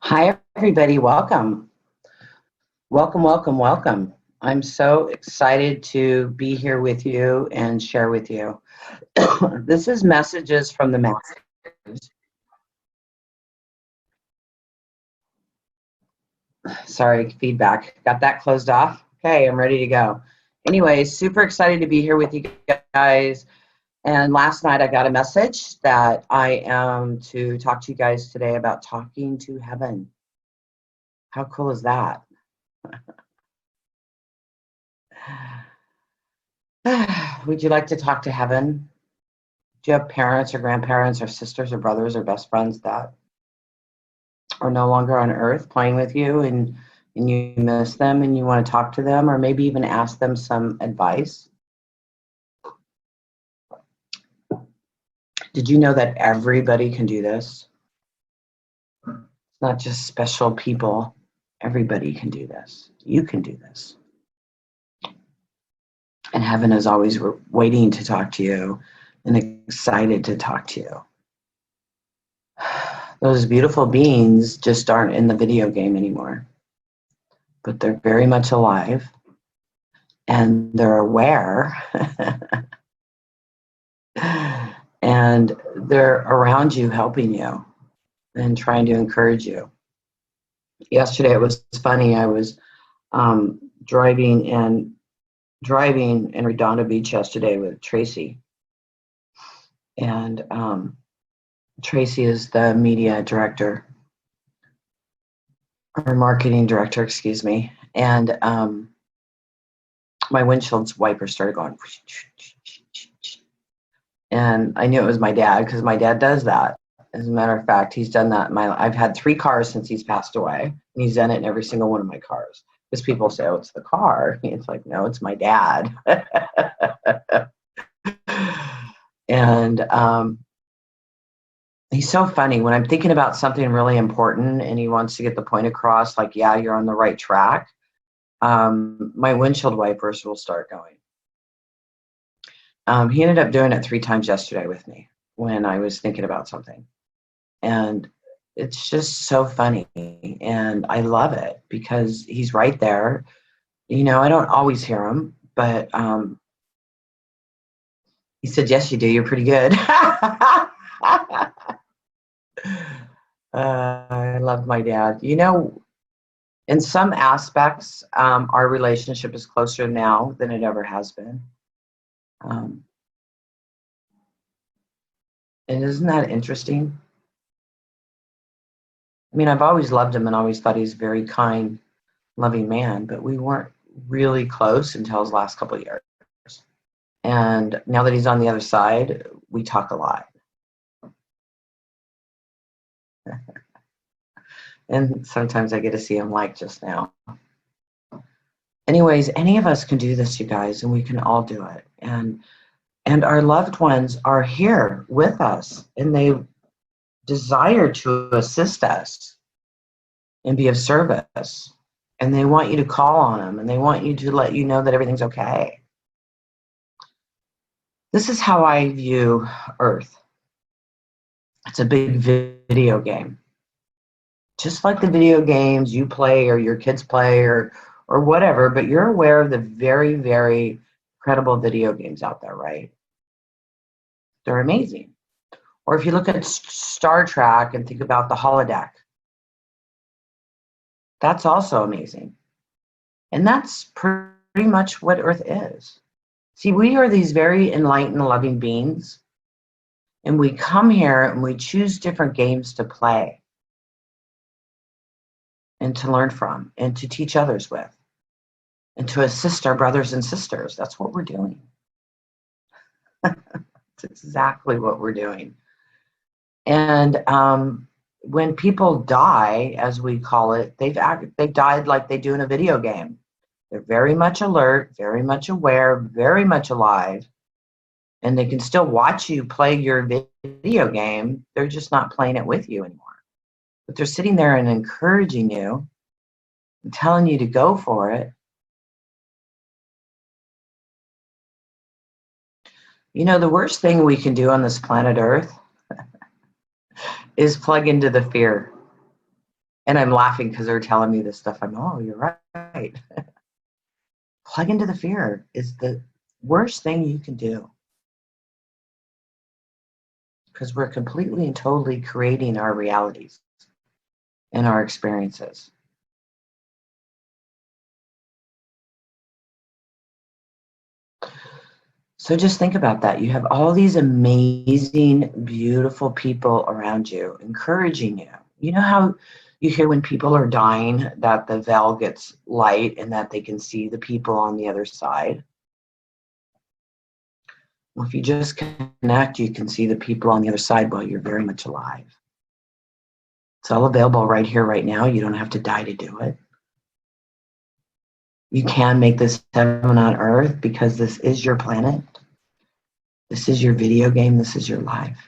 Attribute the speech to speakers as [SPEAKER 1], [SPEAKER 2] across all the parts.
[SPEAKER 1] Hi, everybody. Welcome. Welcome, welcome, welcome. I'm so excited to be here with you and share with you. This is Messages from the Masters. Sorry, feedback. Got that closed off? Okay, I'm ready to go. Anyways, super excited to be here with you guys. And last night I got a message that I am to talk to you guys today about talking to heaven. How cool is that? Would you like to talk to heaven? Do you have parents or grandparents or sisters or brothers or best friends that are no longer on earth playing with you and you miss them and you want to talk to them or maybe even ask them some advice? Did you know that everybody can do this? It's not just special people. Everybody can do this. You can do this. And heaven is always waiting to talk to you and excited to talk to you. Those beautiful beings just aren't in the video game anymore, but they're very much alive and they're aware and they're around you helping you and trying to encourage you. Yesterday it was funny. I was driving in Redondo Beach yesterday with Tracy, and Tracy is the media director or marketing director, excuse me, and my windshield wiper started going, and I knew it was my dad because my dad does that. As a matter of fact, he's done that. I've had 3 cars since he's passed away, and he's done it in every single one of my cars. Because people say, "Oh, it's the car." It's like, no, it's my dad. And he's so funny. When I'm thinking about something really important and he wants to get the point across, like, yeah, you're on the right track, my windshield wipers will start going. He ended up doing it 3 times yesterday with me when I was thinking about something. And it's just so funny. And I love it because he's right there. You know, I don't always hear him, but he said, "Yes, you do. You're pretty good." I love my dad. You know, in some aspects, our relationship is closer now than it ever has been. Um, and isn't that interesting? I mean, I've always loved him and always thought he's a very kind, loving man, but we weren't really close until his last couple of years. And now that he's on the other side, we talk a lot. And sometimes I get to see him like just now. Anyways, any of us can do this, you guys, and we can all do it. And our loved ones are here with us, and they desire to assist us and be of service. And they want you to call on them, and they want you to let you know that everything's okay. This is how I view Earth. It's a big video game. Just like the video games you play or your kids play or whatever, but you're aware of the very, very credible video games out there, right? They're amazing. Or if you look at Star Trek and think about the holodeck, that's also amazing. And that's pretty much what Earth is. See, we are these very enlightened, loving beings, and we come here and we choose different games to play and to learn from and to teach others with and to assist our brothers and sisters. That's what we're doing. That's exactly what we're doing. And when people die, as we call it, they've died like they do in a video game. They're very much alert, very much aware, very much alive, and they can still watch you play your video game. They're just not playing it with you anymore. But they're sitting there and encouraging you and telling you to go for it. You know, the worst thing we can do on this planet Earth is plug into the fear And I'm laughing because they're telling me this stuff. I'm, oh, you're right. Plug into the fear is the worst thing you can do, because we're completely and totally creating our realities and our experiences. So just think about that. You have all these amazing, beautiful people around you encouraging you. You know how you hear when people are dying that the veil gets light and that they can see the people on the other side? Well, if you just connect, you can see the people on the other side while you're very much alive. It's all available right here, right now. You don't have to die to do it. You can make this heaven on earth because this is your planet. This is your video game. This is your life.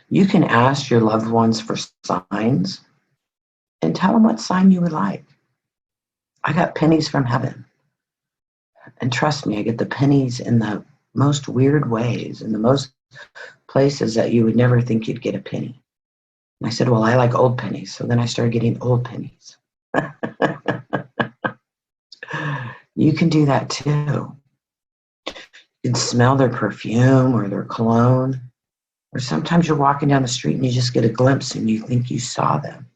[SPEAKER 1] You can ask your loved ones for signs and tell them what sign you would like. I got pennies from heaven. And trust me, I get the pennies in the most weird ways, in the most places that you would never think you'd get a penny. And I said, well, I like old pennies. So then I started getting old pennies. You can do that too. You can smell their perfume or their cologne. Or sometimes you're walking down the street and you just get a glimpse and you think you saw them.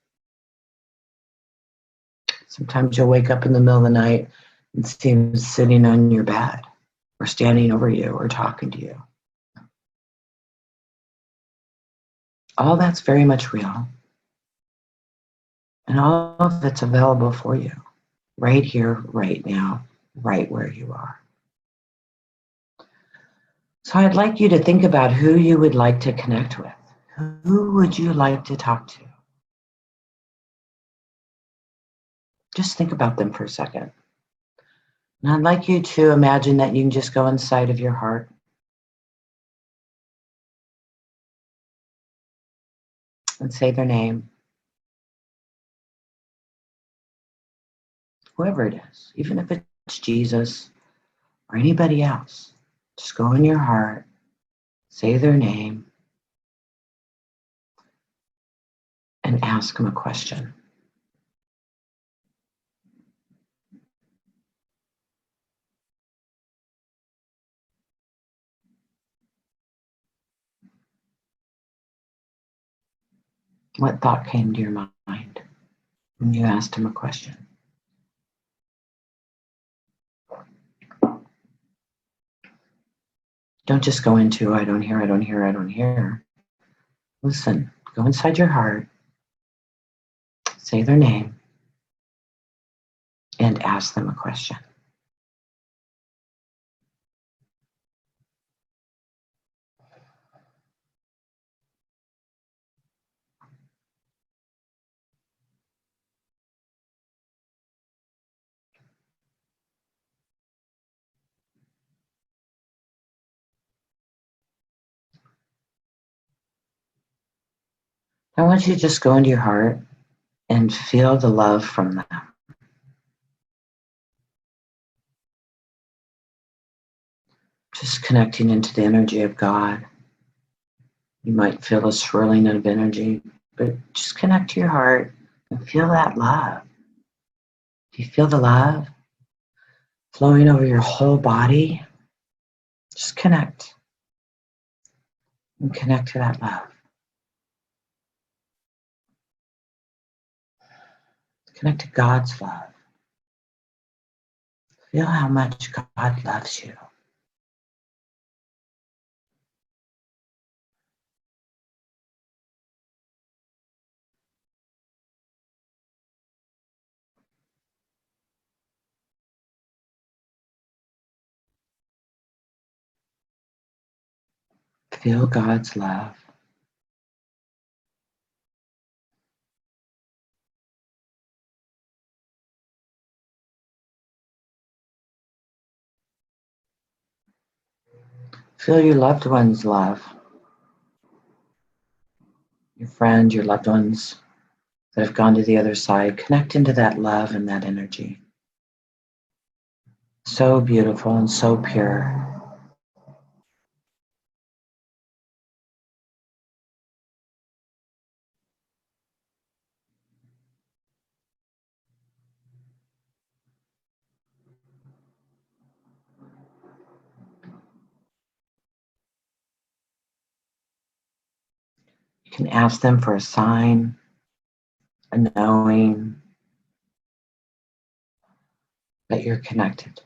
[SPEAKER 1] Sometimes you'll wake up in the middle of the night and see them sitting on your bed or standing over you or talking to you. All that's very much real. And all of it's available for you right here, right now, right where you are. So I'd like you to think about who you would like to connect with. Who would you like to talk to? Just think about them for a second. And I'd like you to imagine that you can just go inside of your heart and say their name. Whoever it is, even if it's Jesus or anybody else, just go in your heart, say their name, and ask them a question. What thought came to your mind when you asked him a question? Don't just go into, I don't hear, I don't hear, I don't hear. Listen, go inside your heart, say their name, and ask them a question. I want you to just go into your heart and feel the love from them. Just connecting into the energy of God. You might feel a swirling of energy, but just connect to your heart and feel that love. Do you feel the love flowing over your whole body? Just connect and connect to that love. Connect to God's love. Feel how much God loves you. Feel God's love. Feel your loved ones' love. Your friends, your loved ones that have gone to the other side. Connect into that love and that energy. So beautiful and so pure. You can ask them for a sign, a knowing that you're connected.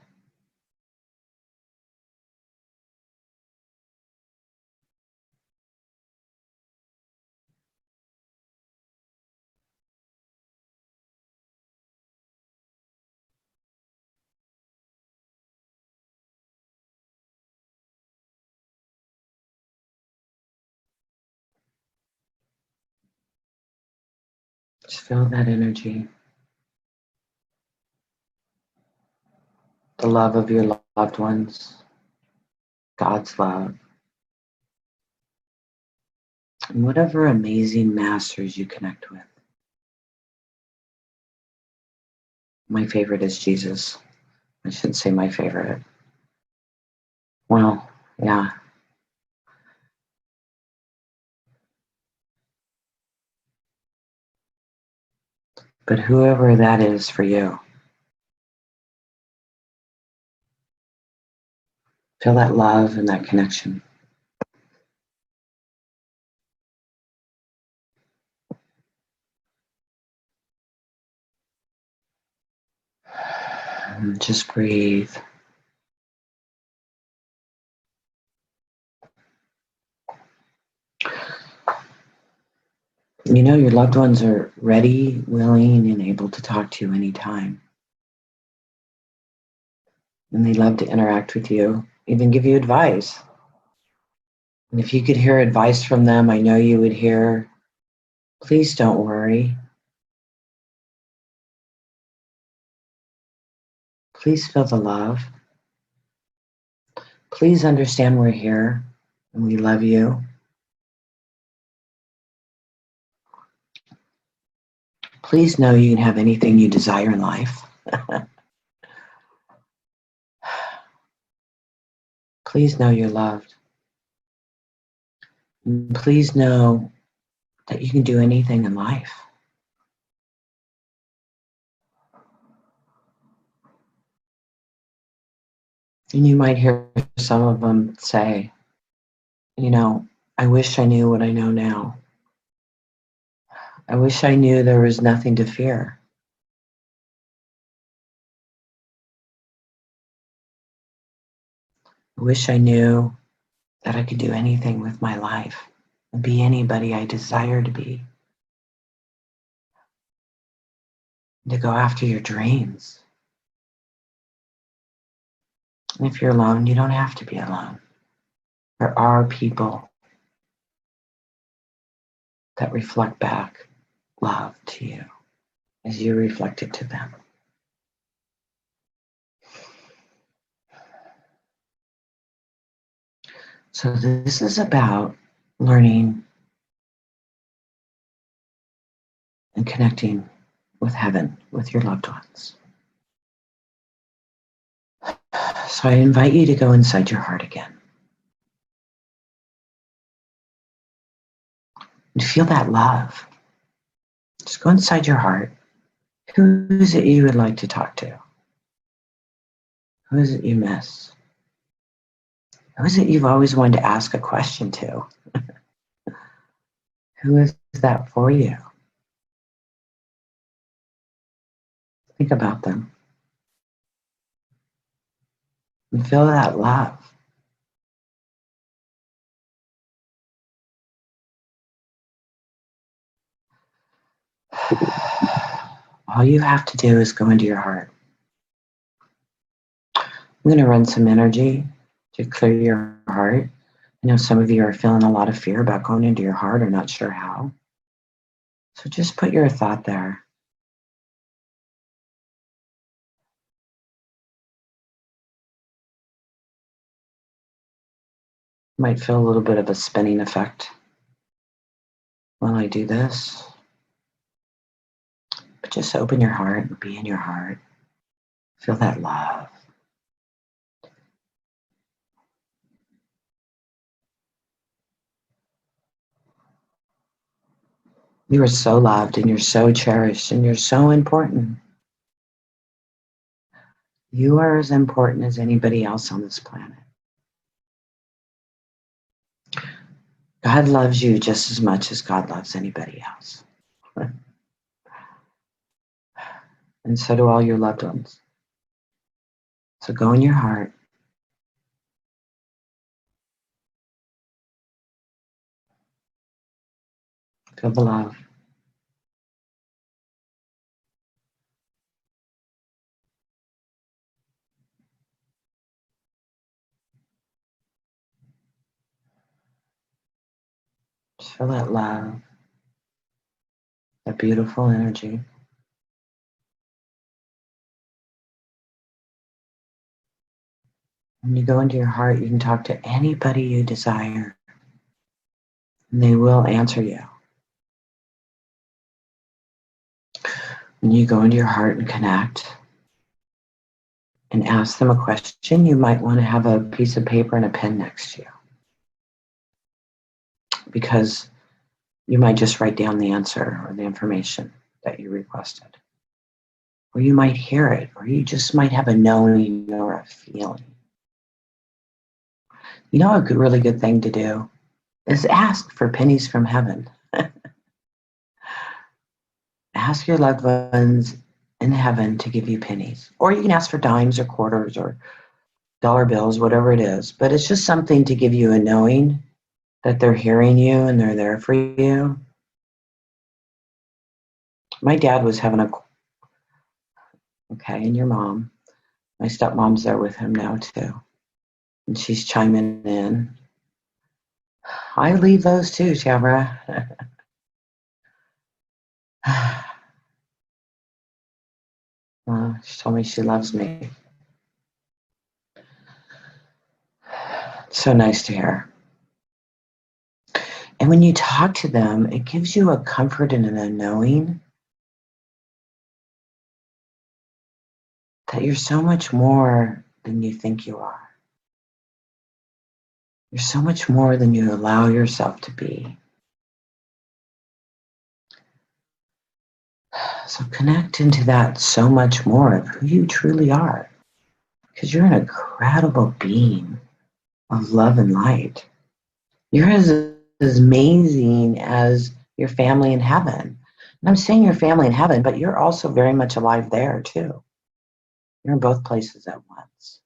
[SPEAKER 1] Just feel that energy, the love of your loved ones, God's love, and whatever amazing masters you connect with. My favorite is Jesus. I shouldn't say my favorite. Well, yeah. But whoever that is for you, feel that love and that connection. And just breathe. You know, your loved ones are ready, willing, and able to talk to you anytime. And they love to interact with you, even give you advice. And if you could hear advice from them, I know you would hear, please don't worry. Please feel the love. Please understand we're here and we love you. Please know you can have anything you desire in life. Please know you're loved. And please know that you can do anything in life. And you might hear some of them say, you know, I wish I knew what I know now. I wish I knew there was nothing to fear. I wish I knew that I could do anything with my life and be anybody I desire to be. To go after your dreams. And if you're alone, you don't have to be alone. There are people that reflect back love to you as you reflect it to them. So this is about learning and connecting with heaven, with your loved ones. So I invite you to go inside your heart again. And feel that love. Just go inside your heart. Who is it you would like to talk to? Who is it you miss? Who is it you've always wanted to ask a question to? Who is that for you? Think about them. And feel that love. All you have to do is go into your heart. I'm going to run some energy to clear your heart. I know some of you are feeling a lot of fear about going into your heart or not sure how. So just put your thought there. You might feel a little bit of a spinning effect while I do this. But just open your heart and be in your heart. Feel that love. You are so loved and you're so cherished and you're so important. You are as important as anybody else on this planet. God loves you just as much as God loves anybody else. And so do all your loved ones. So go in your heart. Feel the love. Just feel that love, that beautiful energy. When you go into your heart, you can talk to anybody you desire, and they will answer you. When you go into your heart and connect and ask them a question, you might want to have a piece of paper and a pen next to you, because you might just write down the answer or the information that you requested. Or you might hear it, or you just might have a knowing or a feeling. You know, a really good thing to do is ask for pennies from heaven. Ask your loved ones in heaven to give you pennies. Or you can ask for dimes or quarters or dollar bills, whatever it is. But it's just something to give you a knowing that they're hearing you and they're there for you. My dad was having and your mom. My stepmom's there with him now too. And she's chiming in. I leave those too, Tamra. She told me she loves me. So nice to hear. And when you talk to them, it gives you a comfort and a knowing that you're so much more than you think you are. You're so much more than you allow yourself to be. So connect into that so much more of who you truly are, because you're an incredible being of love and light. You're as amazing as your family in heaven. And I'm saying your family in heaven, but you're also very much alive there too. You're in both places at once.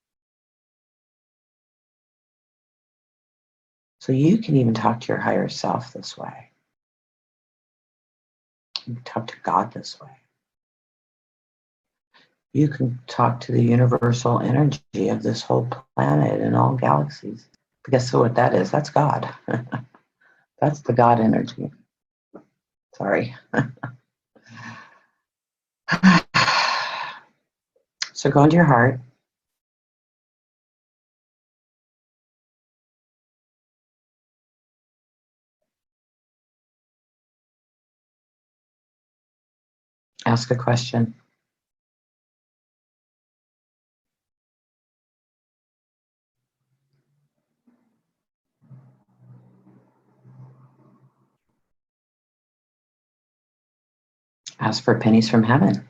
[SPEAKER 1] So you can even talk to your higher self this way. You can talk to God this way. You can talk to the universal energy of this whole planet and all galaxies. Guess what that is? That's God. That's the God energy. Sorry. So go into your heart. Ask a question. Ask for pennies from heaven.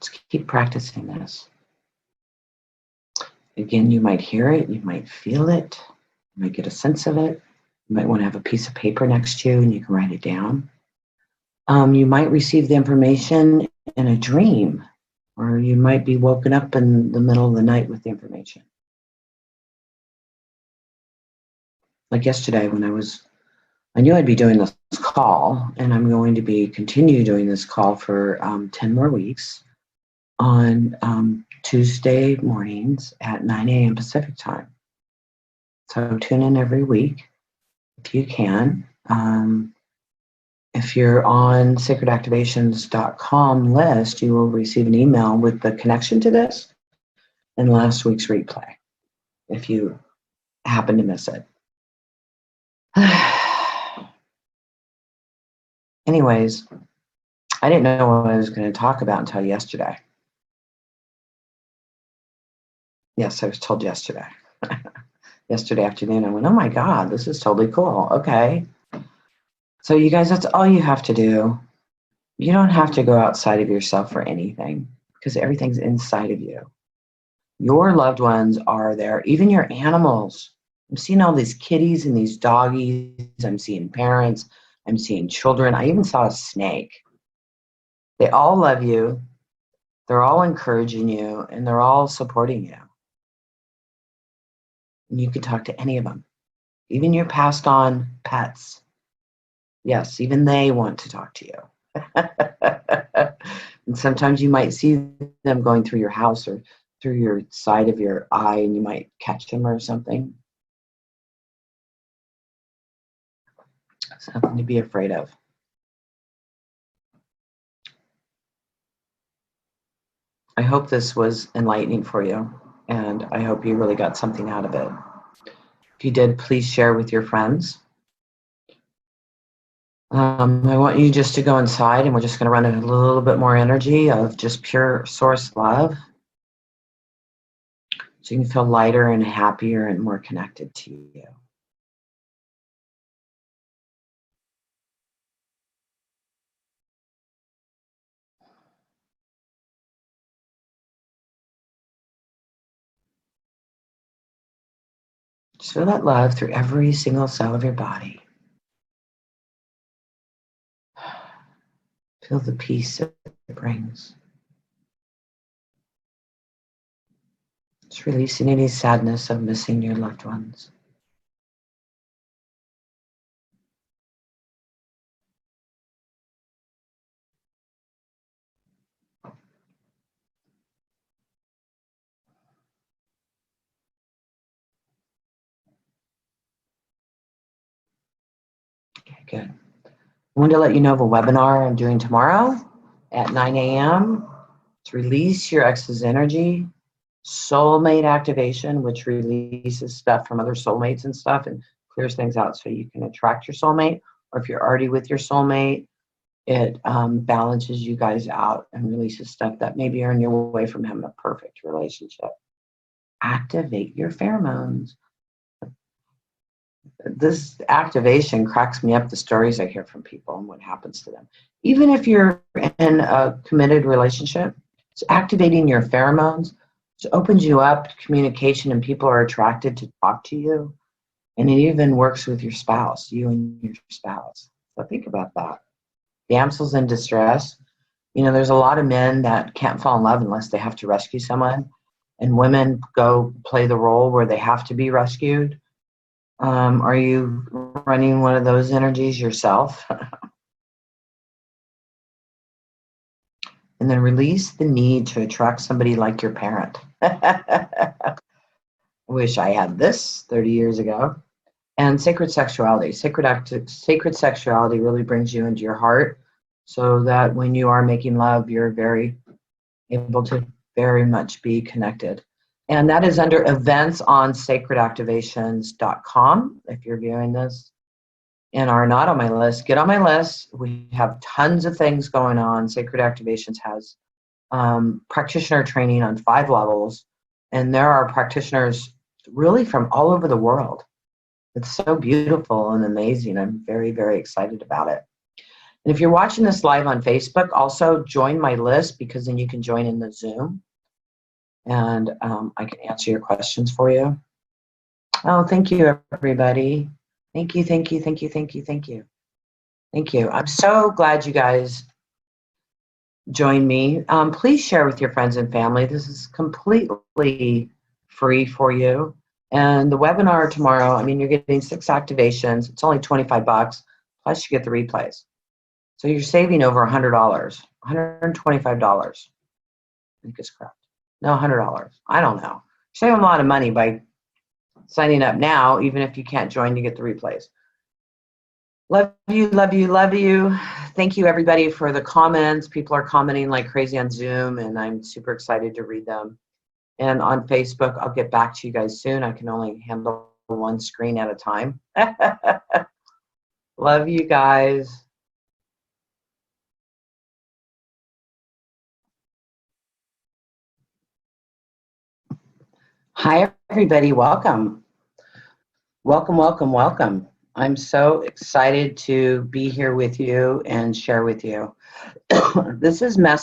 [SPEAKER 1] Just keep practicing this. Again, you might hear it, you might feel it, you might get a sense of it. You might want to have a piece of paper next to you and you can write it down. You might receive the information in a dream, or you might be woken up in the middle of the night with the information. Like yesterday when I knew I'd be doing this call, and I'm going to be continue doing this call for 10 more weeks on Tuesday mornings at 9 a.m. Pacific time. So tune in every week if you can. If you're on sacredactivations.com list, you will receive an email with the connection to this and last week's replay if you happen to miss it. Anyways, I didn't know what I was going to talk about until yesterday. Yes, I was told yesterday. Yesterday afternoon, I went, oh my God, this is totally cool. Okay. So you guys, that's all you have to do. You don't have to go outside of yourself for anything because everything's inside of you. Your loved ones are there, even your animals. I'm seeing all these kitties and these doggies. I'm seeing parents. I'm seeing children. I even saw a snake. They all love you. They're all encouraging you, and they're all supporting you. And you can talk to any of them, even your passed on pets. Yes, even they want to talk to you. And sometimes you might see them going through your house or through your side of your eye, and you might catch them or something. Something to be afraid of. I hope this was enlightening for you, and I hope you really got something out of it. If you did, please share with your friends. I want you just to go inside, and we're just going to run a little bit more energy of just pure source love, so you can feel lighter and happier and more connected to you. Just feel that love through every single cell of your body. Feel the peace it brings. Just releasing any sadness of missing your loved ones. Okay, good. I wanted to let you know of a webinar I'm doing tomorrow at 9 a.m. to release your ex's energy. Soulmate Activation, which releases stuff from other soulmates and stuff and clears things out so you can attract your soulmate. Or if you're already with your soulmate, it balances you guys out and releases stuff that maybe are in your way from having a perfect relationship. Activate your pheromones. This activation cracks me up, the stories I hear from people and what happens to them. Even if you're in a committed relationship, it's activating your pheromones. It opens you up to communication, and people are attracted to talk to you. And it even works with your spouse, you and your spouse. So think about that. Damsels in distress. You know, there's a lot of men that can't fall in love unless they have to rescue someone. And women go play the role where they have to be rescued. Are you running one of those energies yourself? And then release the need to attract somebody like your parent. Wish I had this 30 years ago. And sacred sexuality. Sacred sexuality really brings you into your heart so that when you are making love, you're very able to very much be connected. And that is under events on sacredactivations.com. If you're viewing this and are not on my list, get on my list. We have tons of things going on. Sacred Activations has practitioner training on 5 levels, and there are practitioners really from all over the world. It's so beautiful and amazing. I'm very, very excited about it. And if you're watching this live on Facebook, also join my list, because then you can join in the Zoom, and I can answer your questions for you. Oh, thank you, everybody. Thank you, thank you, thank you, thank you, thank you. Thank you. I'm so glad you guys joined me. Please share with your friends and family. This is completely free for you. And the webinar tomorrow, I mean, you're getting 6 activations. It's only $25, plus you get the replays. So you're saving over $100, $125. I think it's correct. No, $100. I don't know. You're saving a lot of money by signing up now, even if you can't join to get the replays. Love you, love you, love you. Thank you, everybody, for the comments. People are commenting like crazy on Zoom, and I'm super excited to read them. And on Facebook, I'll get back to you guys soon. I can only handle one screen at a time. Love you guys. Hi, everybody. Welcome. Welcome, welcome, welcome. I'm so excited to be here with you and share with you. This is Message